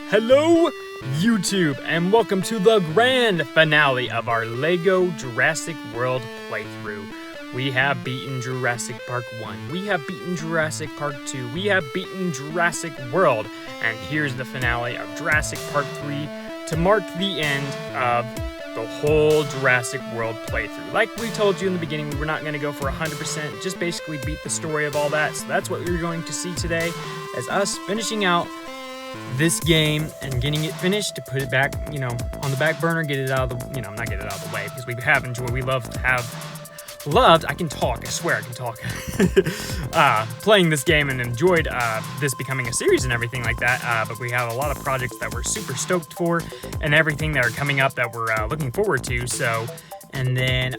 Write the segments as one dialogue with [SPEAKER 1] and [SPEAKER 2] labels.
[SPEAKER 1] Hello, YouTube, and welcome to the grand finale of our LEGO Jurassic World playthrough. We have beaten Jurassic Park 1, we have beaten Jurassic Park 2, we have beaten Jurassic World, and here's the finale of Jurassic Park 3 to mark the end of the whole Jurassic World playthrough. Like we told you in the beginning, we were not going to go for 100%, just basically beat the story of all that, so that's what you're going to see today, as us finishing out this game and getting it finished to put it back, on the back burner, get it out of the, not get it out of the way, because we have enjoyed, I can talk, I swear I can talk, playing this game and enjoyed this becoming a series and everything like that, but we have a lot of projects that we're super stoked for and everything that are coming up that we're looking forward to, so, and then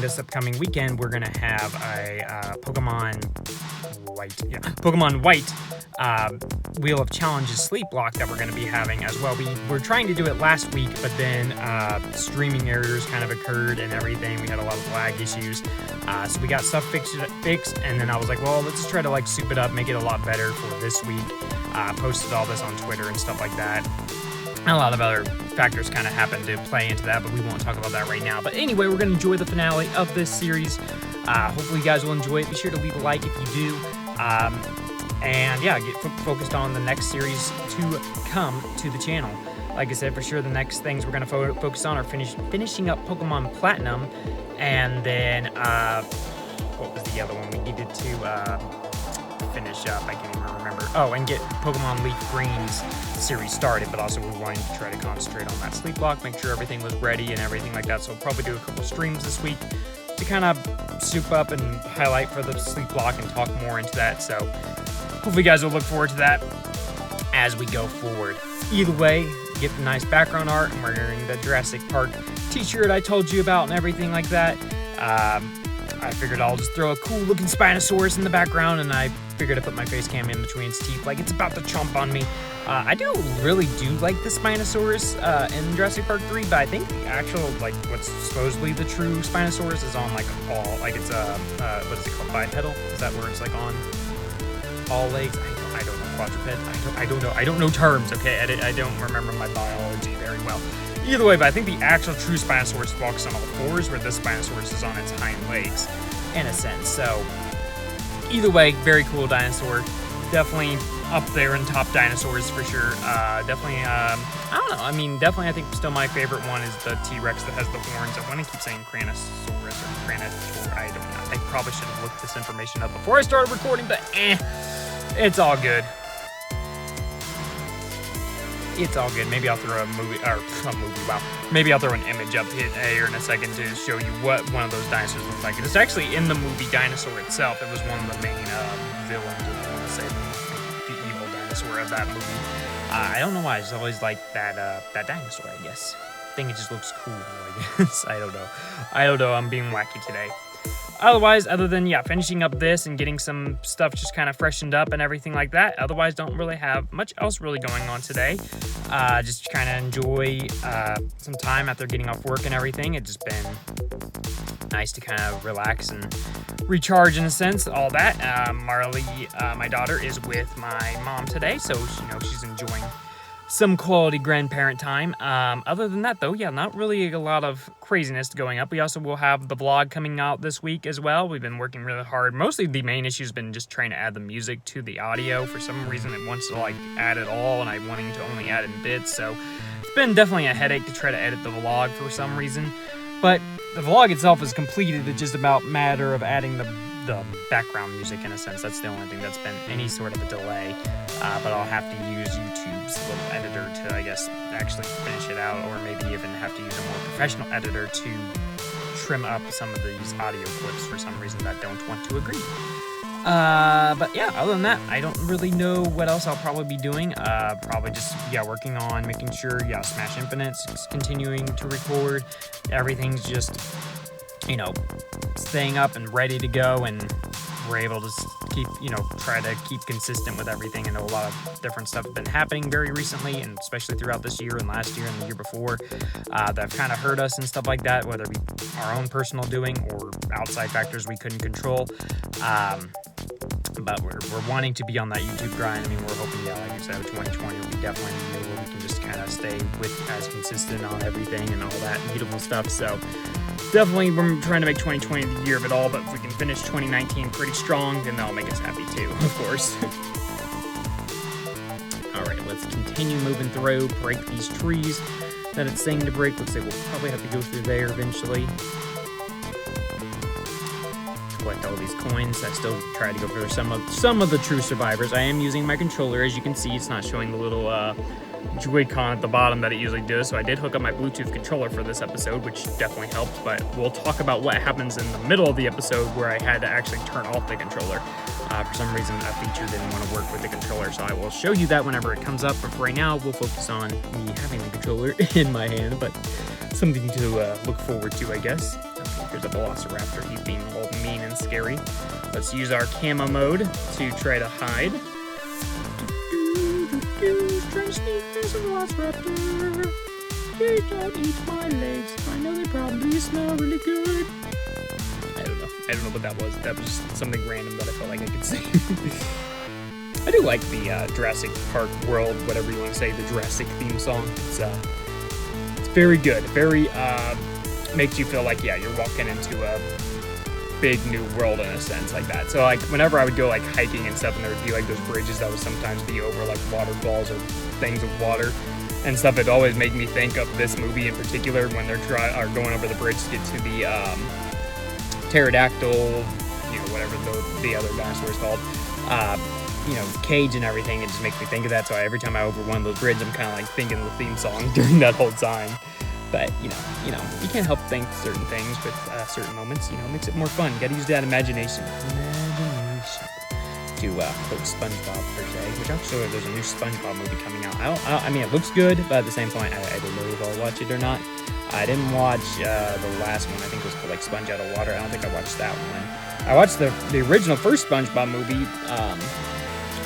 [SPEAKER 1] this upcoming weekend, we're going to have a Pokemon White Wheel of Challenges sleep block that we're going to be having as well. We were trying to do it last week, but then streaming errors kind of occurred and everything. We had a lot of lag issues, so we got stuff fixed, and then I was like, well, let's just try to soup it up, make it a lot better for this week. Posted all this on Twitter and stuff like that. And a lot of other factors kind of happened to play into that, but we won't talk about that right now. But anyway, we're going to enjoy the finale of this series. Hopefully you guys will enjoy it. Be sure to leave a like if you do. And yeah, get focused on the next series to come to the channel. Like I said, for sure, the next things we're going to focus on are finishing up Pokemon Platinum. And then, what was the other one we needed to finish up? I can't even remember. Oh, and get Pokemon Leaf Green's series started, but also we're going to try to concentrate on that sleep block, make sure everything was ready and everything like that. So we'll probably do a couple streams this week to kind of soup up and highlight for the sleep block and talk more into that. So hopefully you guys will look forward to that as we go forward. Either way, get the nice background art. I'm wearing the Jurassic Park t-shirt I told you about and everything like that. I figured I'll just throw a cool looking Spinosaurus in the background, and I figured to put my face cam in between its teeth like it's about to chomp on me. I really do like the Spinosaurus in Jurassic Park 3, but I think the actual, what's supposedly the true Spinosaurus is on, it's what is it called, bipedal? Is that where it's, on all legs? I don't know, quadruped? I don't know terms, okay? I don't remember my biology very well. Either way, but I think the actual true Spinosaurus walks on all fours, where this Spinosaurus is on its hind legs, in a sense. So, either way, very cool dinosaur. Definitely up there in top dinosaurs for sure. Definitely, I don't know. Definitely, I think still my favorite one is the T-Rex that has the horns. I want to keep saying Cranosaurus or Cranosaur. I don't know. I probably should have looked this information up before I started recording, but it's all good. It's all good. Maybe I'll throw maybe I'll throw an image up here in a second to show you what one of those dinosaurs looks like. It's actually in the movie Dinosaur itself. It was one of the main villains, if you want to say, the evil dinosaur of that movie. I don't know why. I just always liked that dinosaur, I guess. I think it just looks cool, I guess. I don't know. I'm being wacky today. Otherwise, other than, finishing up this and getting some stuff just kind of freshened up and everything like that, otherwise don't really have much else really going on today. Just kind of enjoy some time after getting off work and everything. It's just been nice to kind of relax and recharge in a sense, all that. Marley, my daughter, is with my mom today, so, she's enjoying some quality grandparent time. Other than that, though, not really a lot of craziness going up. We also will have the vlog coming out this week as well. We've been working really hard. Mostly the main issue has been just trying to add the music to the audio. For some reason, it wants to add it all, and I'm wanting to only add in bits. So it's been definitely a headache to try to edit the vlog for some reason. But the vlog itself is completed. It's just about matter of adding the background music, in a sense. That's the only thing that's been any sort of a delay. But I'll have to use YouTube's little editor to, I guess, actually finish it out, or maybe even have to use a more professional editor to trim up some of these audio clips for some reason that don't want to agree. But other than that, I don't really know what else I'll probably be doing. Probably just, working on making sure, Smash Infinite's continuing to record. Everything's just, staying up and ready to go, and we're able to keep, try to keep consistent with everything. I know a lot of different stuff has been happening very recently, and especially throughout this year and last year and the year before, that have kind of hurt us and stuff like that, whether it be our own personal doing or outside factors we couldn't control. But we're wanting to be on that YouTube grind. We're hoping, like So 2020 will be definitely a year where we can just kind of stay with as consistent on everything and all that beautiful stuff. So definitely we're trying to make 2020 the year of it all, but if we can finish 2019 pretty strong, then that'll make us happy too, of course. All right, let's continue moving through, break these trees that it's saying to break. Looks like we'll probably have to go through there eventually. Collect all these coins. I still try to go for some of the true survivors. I am using my controller. As you can see, it's not showing the little Joy-Con at the bottom that it usually does, so I did hook up my Bluetooth controller for this episode, which definitely helped, but we'll talk about what happens in the middle of the episode where I had to actually turn off the controller. For some reason, a feature didn't want to work with the controller, so I will show you that whenever it comes up, but for right now, we'll focus on me having the controller in my hand, but something to look forward to, I guess. Okay, here's a Velociraptor. He's being all mean and scary. Let's use our camo mode to try to hide. Trying to sneak as a Velociraptor. Please don't eat my legs. I know they probably smell really good. I don't know what that was. That was just something random that I felt like I could say. I do like the Jurassic Park world, whatever you want to say, the Jurassic theme song. It's very good. Very makes you feel like, yeah, you're walking into a big new world in a sense like that. So like whenever I would go like hiking and stuff, and there would be like those bridges that would sometimes be over like waterfalls or things of water and stuff, it always made me think of this movie in particular when they're going over the bridge to get to the pterodactyl, whatever the other dinosaur is called, cage and everything. It just makes me think of that. So every time I over one of those bridges, I'm kind of like thinking of the theme song during that whole time. But you can't help think certain things with certain moments. It makes it more fun. You got to use that imagination to quote SpongeBob per se. Which actually, there's a new SpongeBob movie coming out. I mean, it looks good, but at the same point, I don't know if I'll watch it or not. I didn't watch the last one. I think it was called like Sponge Out of Water. I don't think I watched that one. I watched the original first SpongeBob movie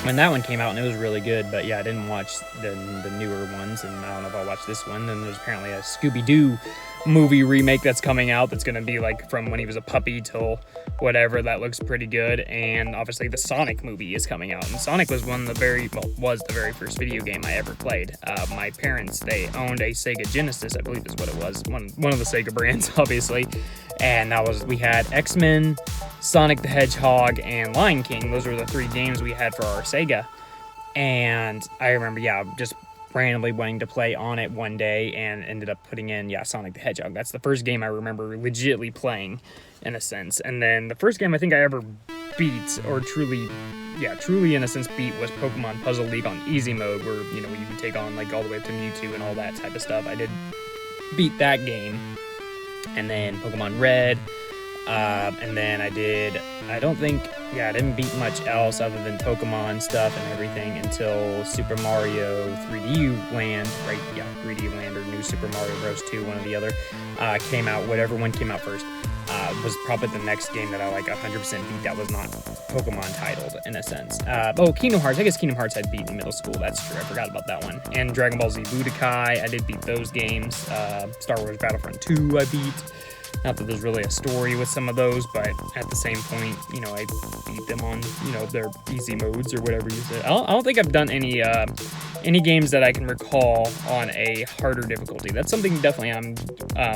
[SPEAKER 1] when that one came out, and it was really good. But yeah, I didn't watch the newer ones, and I don't know if I'll watch this one. Then there's apparently a Scooby-Doo movie remake that's coming out that's going to be like from when he was a puppy till whatever. That looks pretty good. And obviously the Sonic movie is coming out, and Sonic was was the very first video game I ever played. My parents, they owned a Sega Genesis, I believe is what it was, one of the Sega brands obviously, and we had X-Men, Sonic the Hedgehog, and Lion King. Those were the 3 games we had for our Sega. And I remember just randomly wanting to play on it one day and ended up putting in, Sonic the Hedgehog. That's the first game I remember legitimately playing, in a sense. And then the first game I think I ever beat, or truly in a sense beat, was Pokemon Puzzle League on easy mode, where, you can take on like all the way up to Mewtwo and all that type of stuff. I did beat that game. And then Pokemon Red, and then I didn't beat much else other than Pokemon stuff and everything until Super Mario 3D Land, right? Yeah, 3D Land or New Super Mario Bros. 2, one or the other, came out. Whatever one came out first was probably the next game that I like 100% beat that was not Pokemon titled, in a sense. Kingdom Hearts. I guess Kingdom Hearts I'd beat in middle school. That's true. I forgot about that one. And Dragon Ball Z Budokai. I did beat those games. Star Wars Battlefront 2 I beat. Not that there's really a story with some of those, but at the same point, I beat them on, their easy modes or whatever you said. I don't think I've done any games that I can recall on a harder difficulty. That's something definitely I'm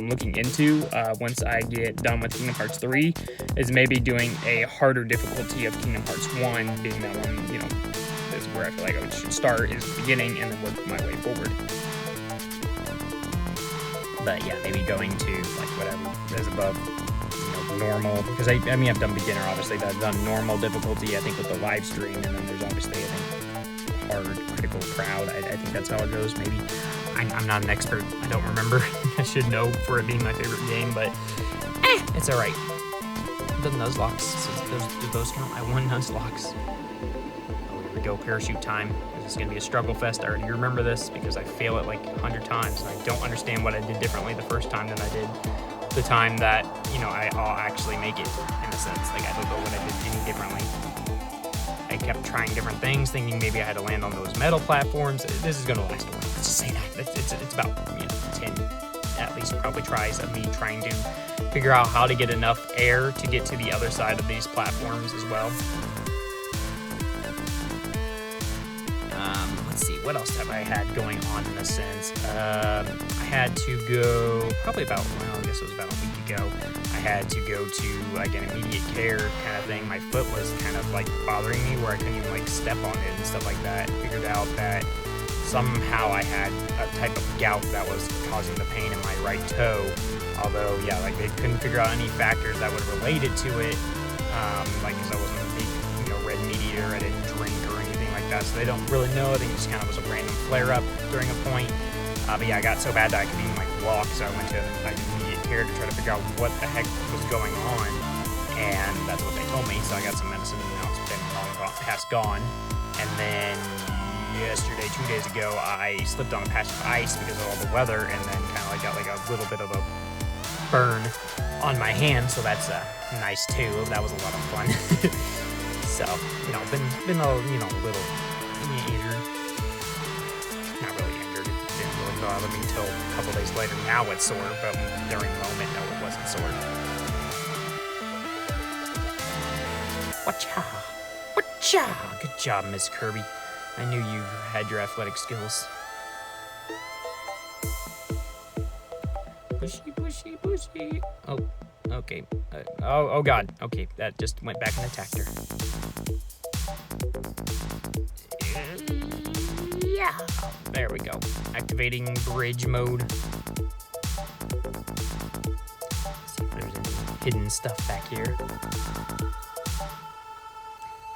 [SPEAKER 1] looking into once I get done with Kingdom Hearts 3, is maybe doing a harder difficulty of Kingdom Hearts 1, being that one, is where I feel like I should start, is the beginning, and then work my way forward. But yeah, maybe going to like whatever is above, normal, because I've done beginner, obviously, but I've done normal difficulty, I think, with the live stream, and then there's obviously, I think, hard, critical, proud. I think that's how it goes. Maybe I'm not an expert. I don't remember. I should know for it being my favorite game, but it's all right. The Nuzlocke, do those count? I won Nuzlocke. Oh, here we go, parachute time. This is going to be a struggle fest. I already remember this because I fail it like 100 times, and I don't understand what I did differently the first time than I did the time that, I'll actually make it, in a sense. Like, I don't know what I did any differently. I kept trying different things, thinking maybe I had to land on those metal platforms. This is going to last a while. Let's just say that. It's about 10, at least, probably tries of me trying to figure out how to get enough air to get to the other side of these platforms as well. what else have I had going on in a sense? I had to go probably about, well, I guess it was about a week ago. I had to go to like an immediate care kind of thing. My foot was kind of like bothering me where I couldn't even like step on it and stuff like that. Figured out that somehow I had a type of gout that was causing the pain in my right toe. Although, yeah, like they couldn't figure out any factors that would relate it to it. Like, because I wasn't a big, red meat eater, I didn't drink or anything like that, so they don't really know. I think it just kind of was a random flare-up during a point. But yeah, I got so bad that I couldn't even like walk, so I went to like immediate care to try to figure out what the heck was going on, and that's what they told me. So I got some medicine, and now it's been long past gone. And then yesterday, 2 days ago, I slipped on a patch of ice because of all the weather, and then kind of like got like a little bit of a burn on my hand, so that's nice too. That was a lot of fun. So, been a little injured. Not really injured. It didn't really bother me until a couple days later. Now it's sore, but during the moment, no, it wasn't sore. Watcha! Watcha! Good job, Miss Kirby. I knew you had your athletic skills. Bushy, bushy, bushy. Oh, okay. Oh God. Okay, that just went back and attacked her. Yeah. There we go. Activating bridge mode. See if there's any hidden stuff back here.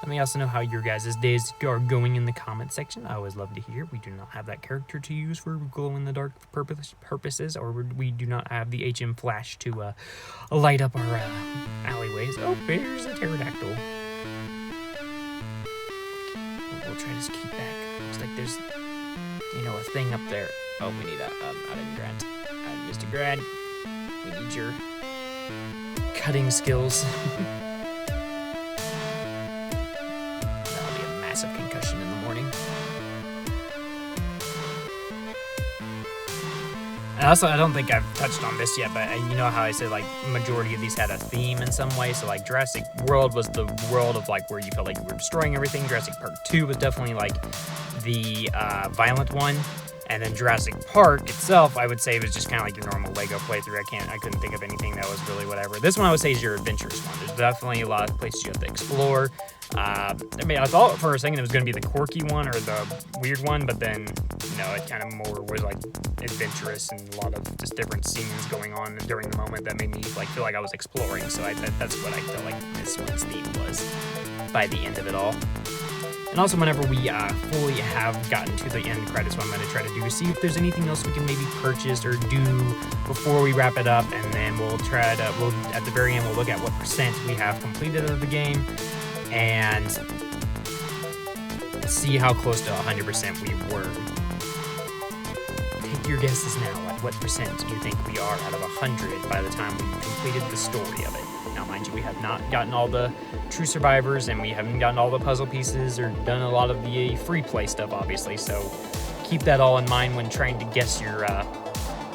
[SPEAKER 1] Let me also know how your guys' days are going in the comment section. I always love to hear. We do not have that character to use for glow-in-the-dark purposes, or we do not have the HM flash to light up our alleyways. Oh, there's a pterodactyl. We'll try to keep back. Looks like there's, a thing up there. Oh, we need out of Grant. Mr. Grant, we need your cutting skills. Massive concussion in the morning. And also, I don't think I've touched on this yet, but you know how I said like majority of these had a theme in some way. So like Jurassic World was the world of like where you felt like you were destroying everything. Jurassic Park 2 was definitely like the violent one. And then Jurassic Park itself, I would say, was just kind of like your normal Lego playthrough. I couldn't think of anything that was really whatever. This one I would say is your adventurous one. There's definitely a lot of places you have to explore. I thought for a second it was going to be the quirky one or the weird one, but then, it kind of more was like adventurous and a lot of just different scenes going on during the moment that made me like feel like I was exploring. So that's what I felt like this one's theme was by the end of it all. And also, whenever we fully have gotten to the end credits, what I'm going to try to do is see if there's anything else we can maybe purchase or do before we wrap it up, and then we'll at the very end, we'll look at what percent we have completed of the game, and see how close to 100% we were. Take your guesses now at what percent you think we are out of 100 by the time we completed the story of it. Now, mind you, we have not gotten all the true survivors, and we haven't gotten all the puzzle pieces or done a lot of the free play stuff, obviously, so keep that all in mind when trying to guess your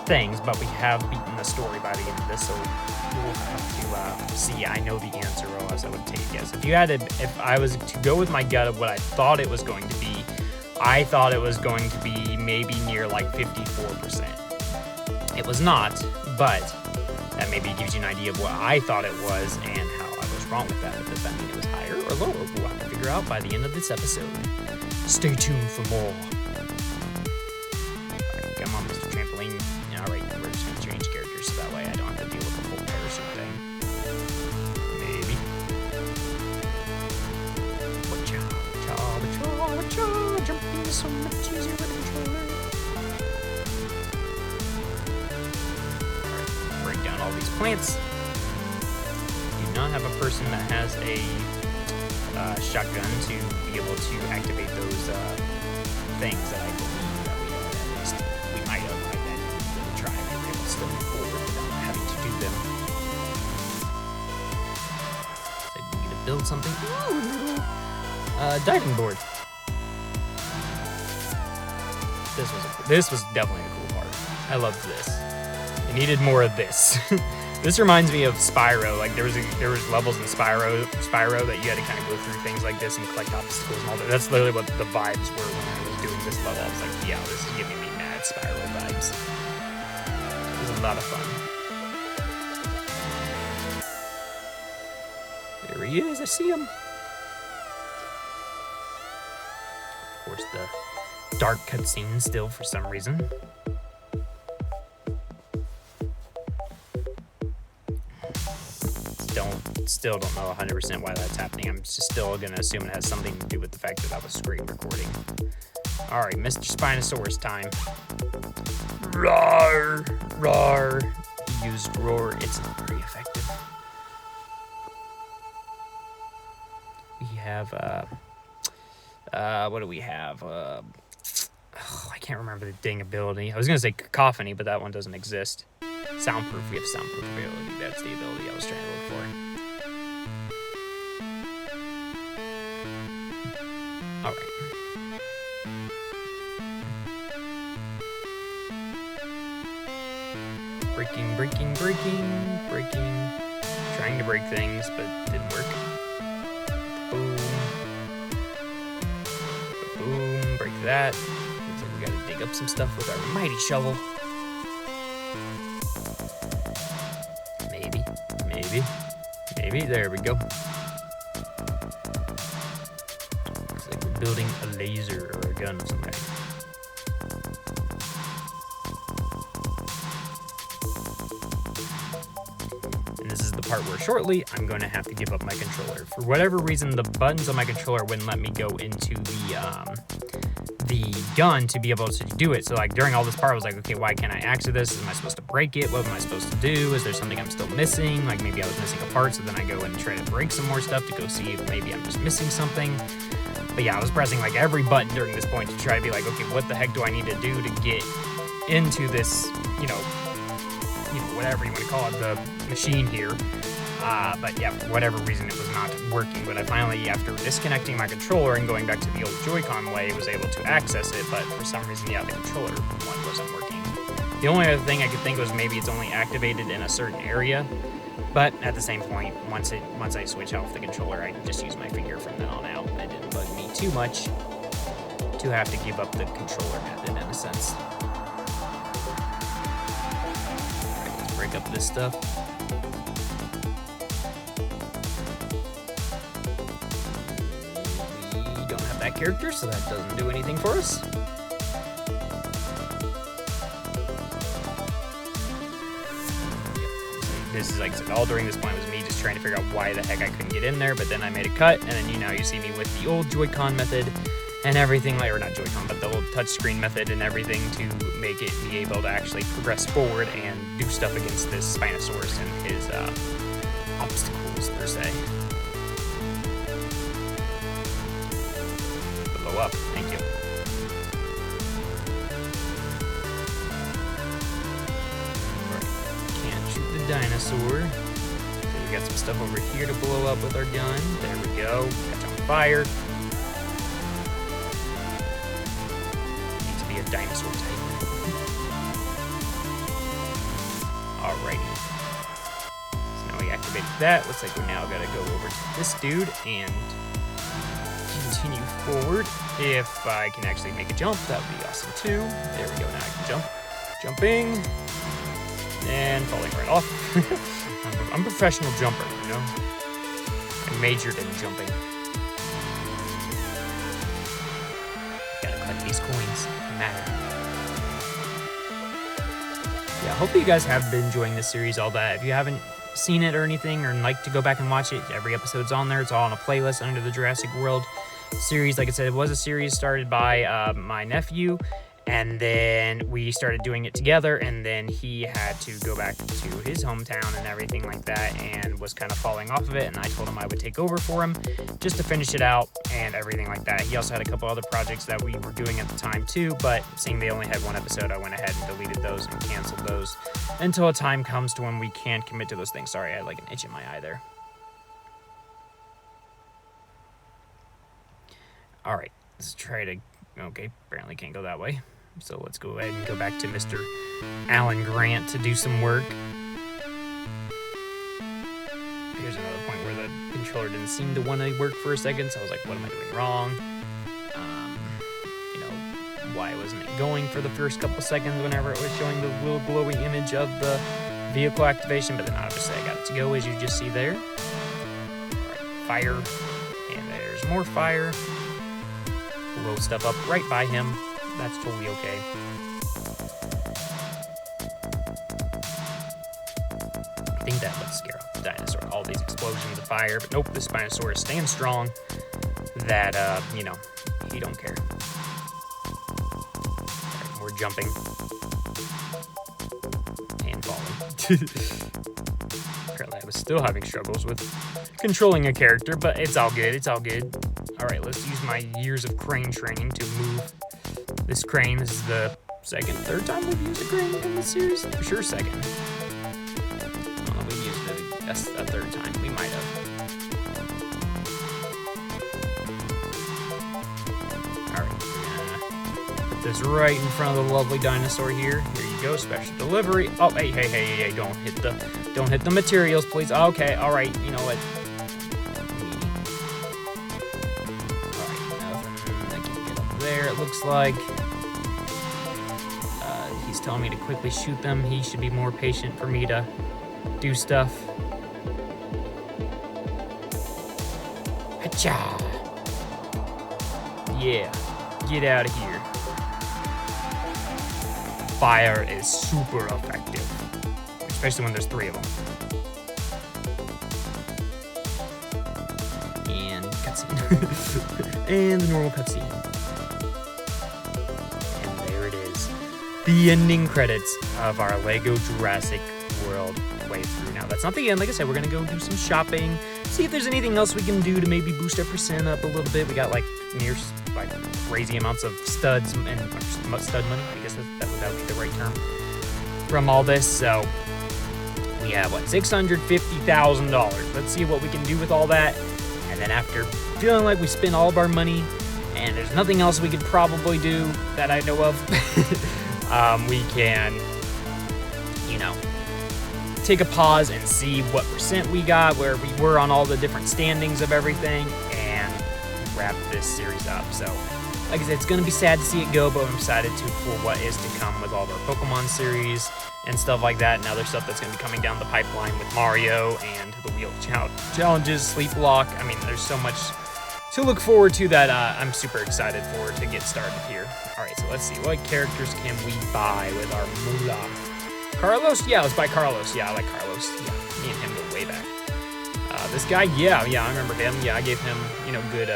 [SPEAKER 1] things, but we have beaten the story by the end of this, so you'll have to see. I know the answer, or else I would take a guess. If I was to go with my gut of what I thought it was going to be, I thought it was going to be maybe near like 54%. It was not, but that maybe gives you an idea of what I thought it was and how I was wrong with that. Does that mean it was higher or lower? We'll have to figure out by the end of this episode. Stay tuned for more. Alright, come on, Mr. Trampoline. Alright, we're just going to change characters so that way I don't have to deal with the whole parachute thing. Maybe. Wacha, jumping is so much easier with the controller. Break down all these plants. Do not have a person that has a shotgun to be able to activate those things that I believe that we don't at least. We might have by then try to be able to still move forward without having to do them. So we need to build something. Ooh, diving board. This was definitely a cool part. I loved this. I needed more of this. This reminds me of Spyro. Like there was levels in Spyro that you had to kind of go through things like this and collect obstacles and all that. That's literally what the vibes were when I was doing this level. I was like, yeah, this is giving me mad Spyro vibes. It was a lot of fun. There he is. I see him. Of course, the dark cutscene still for some reason. Still don't know 100% why that's happening. I'm just still gonna assume it has something to do with the fact that I was screen recording. All right, Mr. Spinosaurus time. Roar, roar. He used roar. It's not very effective. We have what do we have? I can't remember the dang ability. I was gonna say cacophony, but that one doesn't exist. Soundproof. We have soundproof ability. That's the ability I was trying to look for. All right. Breaking. Trying to break things, but it didn't work. Boom. Break that. Looks like we gotta dig up some stuff with our mighty shovel. Maybe. There we go. Looks like we're building a laser or a gun of some kind. And this is the part where shortly I'm going to have to give up my controller. For whatever reason, the buttons on my controller wouldn't let me go into the gun to be able to do it. So like during all this part I was like, okay, why can't I access this? Am I supposed to break it? What am I supposed to do? Is there something I'm still missing? Like maybe I was missing a part, so then I go and try to break some more stuff to go see if maybe I'm just missing something. But yeah, I was pressing like every button during this point to try to be like, okay, what the heck do I need to do to get into this, whatever you want to call it, the machine here. But yeah, for whatever reason, it was not working. But I finally, after disconnecting my controller and going back to the old Joy-Con way, was able to access it. But for some reason, yeah, the controller one wasn't working. The only other thing I could think was maybe it's only activated in a certain area. But at the same point, once I switch off the controller, I just use my finger from then on out. It didn't bug me too much to have to give up the controller method in a sense. Alright, let's break up this stuff. That character, so that doesn't do anything for us. This is like I said, all during this point was me just trying to figure out why the heck I couldn't get in there, but then I made a cut, and then you see me with the old Joy-Con method and everything, or not Joy-Con, but the old touchscreen method and everything to make it be able to actually progress forward and do stuff against this Spinosaurus and his obstacles per se. Up. Thank you. Can't shoot the dinosaur. So we got some stuff over here to blow up with our gun. There we go. Catch on fire. Needs to be a dinosaur type. Alrighty. So now we activated that. Looks like we now gotta go over to this dude and continue forward. If I can actually make a jump, that would be awesome too. There we go, now I can jump. Jumping. And falling right off. I'm a professional jumper, you know? I majored in jumping. Gotta collect these coins. They matter. Yeah, I hope you guys have been enjoying this series, all that. If you haven't seen it or anything, or like to go back and watch it, every episode's on there. It's all on a playlist under the Jurassic World series. Like I said, it was a series started by my nephew, and then we started doing it together, and then he had to go back to his hometown and everything like that, and was kind of falling off of it, and I told him I would take over for him just to finish it out and everything like that. He also had a couple other projects that we were doing at the time too, but seeing they only had one episode, I went ahead and deleted those and canceled those until a time comes to when we can commit to those things. Sorry, I had like an itch in my eye there. Alright, let's try to... Okay, apparently can't go that way. So let's go ahead and go back to Mr. Alan Grant to do some work. controller didn't seem to want to work for a second, so I was like, what am I doing wrong? You know, why wasn't it going for the first couple seconds whenever it was showing the little glowy image of the vehicle activation? But then obviously I got it to go, as you just see there. Alright, fire, and there's more fire. Blow stuff up right by him. That's totally okay. I think that would scare off the dinosaur, all these explosions of fire, but nope, this Spinosaurus stands strong that, you know, he don't care. Right, we're jumping and falling. Apparently I was still having struggles with controlling a character, but it's all good, it's all good. All right, let's use my years of crane training to move this crane. This is the third time we've used a crane in this series. For sure, second. That's a third time. We might have. Alright, put this right in front of the lovely dinosaur here. Here you go, special delivery. Oh, hey, don't hit the materials, please. Okay, alright, you know what? Alright, nothing. I can get up there, it looks like. He's telling me to quickly shoot them. He should be more patient for me to do stuff. Hacha! Yeah, get out of here. Fire is super effective, especially when there's 3 of them. And cutscene. And the normal cutscene. And there it is. The ending credits of our LEGO Jurassic World playthrough. Now, that's not the end. Like I said, we're going to go do some shopping, see if there's anything else we can do to maybe boost our percent up a little bit. We got like crazy amounts of studs and stud money. I guess that would be the right term from all this. So we have what, $650,000. Let's see what we can do with all that. And then after feeling like we spent all of our money and there's nothing else we could probably do that I know of, we can, you know, take a pause and see what percent we got, where we were on all the different standings of everything, and wrap this series up. So, like I said, it's going to be sad to see it go, but I'm excited for what is to come with all of our Pokemon series and stuff like that, and other stuff that's going to be coming down the pipeline with Mario and the Wheel Challenges, Sleep Lock. I mean, there's so much to look forward to that I'm super excited for to get started here. All right, so let's see. What characters can we buy with our moolah? Carlos? Yeah, let's buy Carlos. Yeah, I like Carlos. Yeah, me and him go way back. This guy? Yeah, I remember him. Yeah, I gave him, you know, good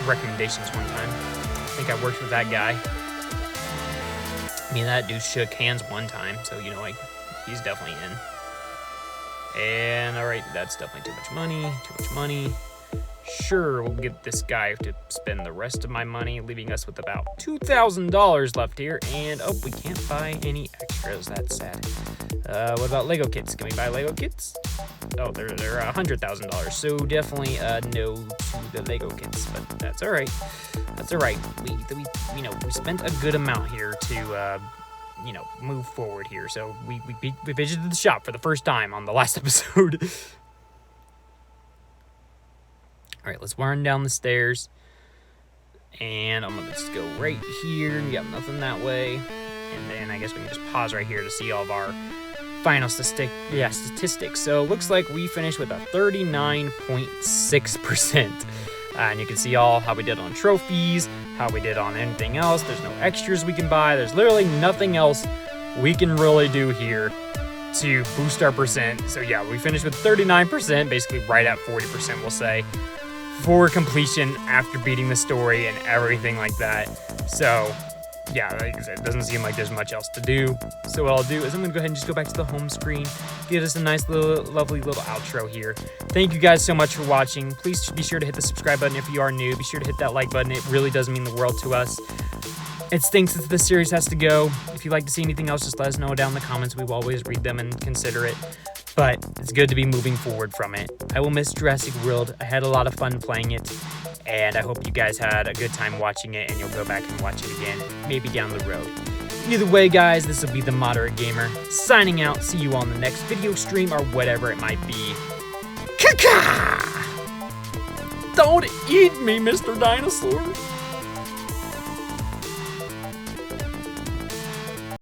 [SPEAKER 1] recommendations one time. I think I worked with that guy. Me and that dude shook hands one time, so, you know, like, he's definitely in. And, alright, that's definitely too much money. Sure, we'll get this guy to spend the rest of my money, leaving us with about $2,000 left here. And, oh, we can't buy any extras. That's sad. What about Lego kits? Can we buy Lego kits? Oh, they're $100,000. So definitely no to the Lego kits, but that's all right. That's all right. We spent a good amount here to move forward here. So we visited the shop for the first time on the last episode. All right, let's run down the stairs, and I'm gonna just go right here. We got nothing that way, and then I guess we can just pause right here to see all of our final statistics. So it looks like we finished with a 39.6%, and you can see how we did on trophies, how we did on anything else. There's no extras we can buy. There's literally nothing else we can really do here to boost our percent. So yeah, we finished with 39%, basically right at 40%, we'll say, for completion after beating the story and everything like that. So yeah, like I said, it doesn't seem like there's much else to do. So what I'll do is I'm gonna go ahead and just go back to the home screen, get us a nice lovely little outro here. Thank you guys so much for watching. Please be sure to hit the subscribe button if you are new. Be sure to hit that like button. It really does mean the world to us. It stinks that this series has to go. If you'd like to see anything else, just let us know down in the comments. We will always read them and consider it. But it's good to be moving forward from it. I will miss Jurassic World. I had a lot of fun playing it, and I hope you guys had a good time watching it, and you'll go back and watch it again, maybe down the road. Either way, guys, this will be the Moderate Gamer signing out. See you on the next video stream or whatever it might be. Kaka! Don't eat me, Mr. Dinosaur.